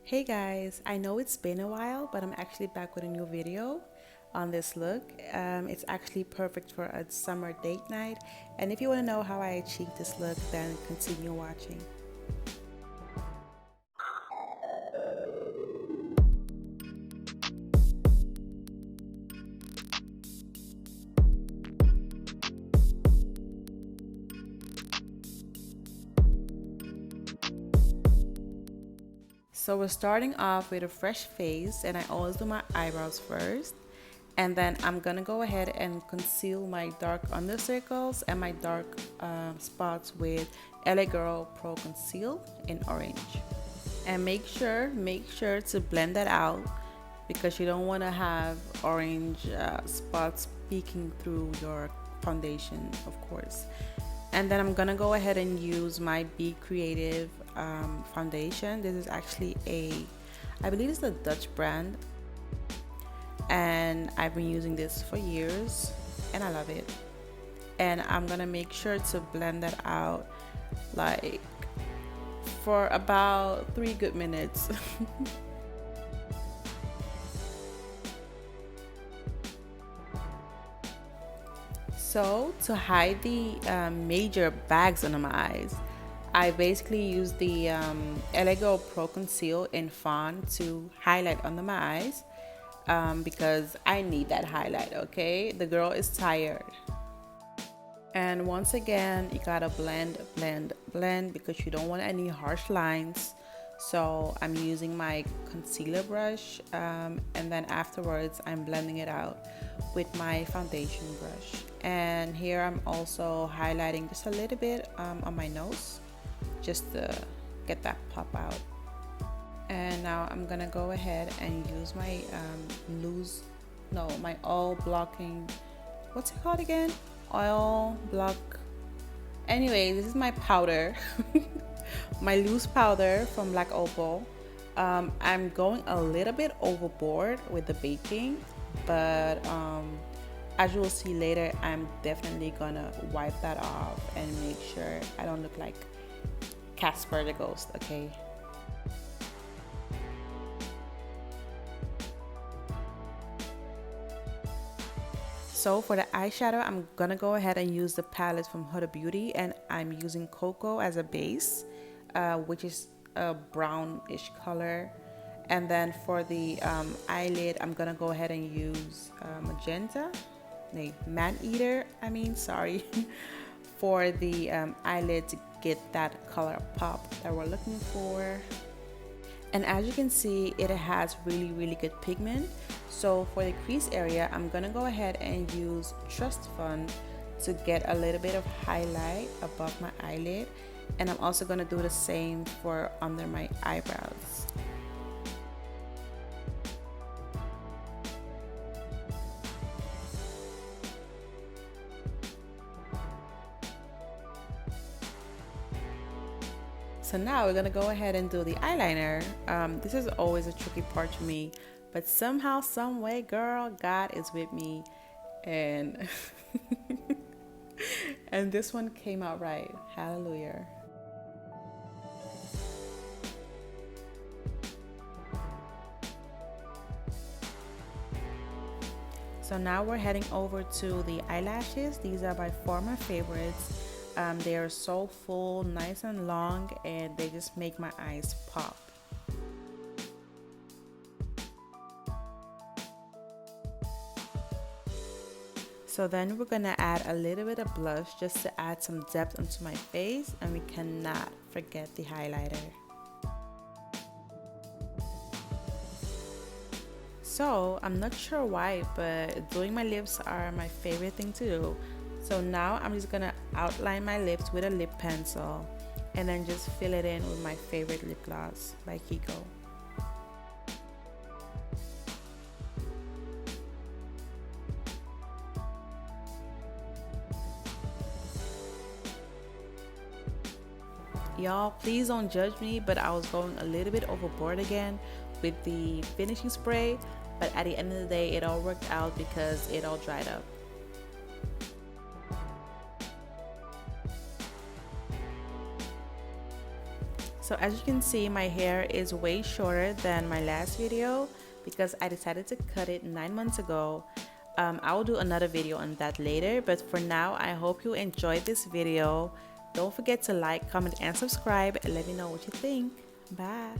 Hey guys, I know it's been a while, but I'm actually back with a new video on this look. It's actually perfect for a summer date night, and if you want to know how I achieved this look, then continue watching. So we're starting off with a fresh face, and I always do my eyebrows first. And then I'm gonna go ahead and conceal my dark under circles and my dark spots with LA Girl Pro Conceal in orange. And make sure to blend that out because you don't want to have orange spots peeking through your foundation, of course. And then I'm gonna go ahead and use my Be Creative foundation. This is actually I believe it's a Dutch brand, and I've been using this for years and I love it. And I'm gonna make sure to blend that out like for about 3 good minutes. So to hide the major bags under my eyes, I basically use the Lego Pro Conceal in Fawn to highlight under my eyes because I need that highlight, okay? The girl is tired. And once again, you gotta blend, blend, blend because you don't want any harsh lines. So I'm using my concealer brush and then afterwards I'm blending it out with my foundation brush. And here I'm also highlighting just a little bit on my nose just to get that pop out. And now I'm gonna go ahead and use my my oil blocking, what's it called again? Oil block. Anyway, this is my powder. My loose powder from Black Opal. I'm going a little bit overboard with the baking, but as you will see later, I'm definitely gonna wipe that off and make sure I don't look like Casper the Ghost, okay? So for the eyeshadow, I'm gonna go ahead and use the palette from Huda Beauty, and I'm using Cocoa as a base, which is a brownish color. And then for the eyelid, I'm gonna go ahead and use magenta, man eater. Sorry, for the eyelid to get that color pop that we're looking for. And as you can see, it has really good pigment. So for the crease area, I'm gonna go ahead and use Trust Fund to get a little bit of highlight above my eyelid, and I'm also gonna do the same for under my eyebrows. So now we're gonna go ahead and do the eyeliner. This is always a tricky part to me, but somehow, some way, girl, God is with me, and and this one came out right. Hallelujah. So now we're heading over to the eyelashes. These are by far my favorites. They are so full, nice and long, and they just make my eyes pop. So then we're gonna add a little bit of blush just to add some depth onto my face, and we cannot forget the highlighter. So I'm not sure why, but doing my lips are my favorite thing to do. So now I'm just gonna outline my lips with a lip pencil and then just fill it in with my favorite lip gloss by Kiko. Y'all, please don't judge me, but I was going a little bit overboard again with the finishing spray, but at the end of the day, it all worked out because it all dried up. So as you can see, my hair is way shorter than my last video because I decided to cut it 9 months ago. I will do another video on that later, but for now, I hope you enjoyed this video. Don't forget to like, comment, and subscribe, and let me know what you think. Bye.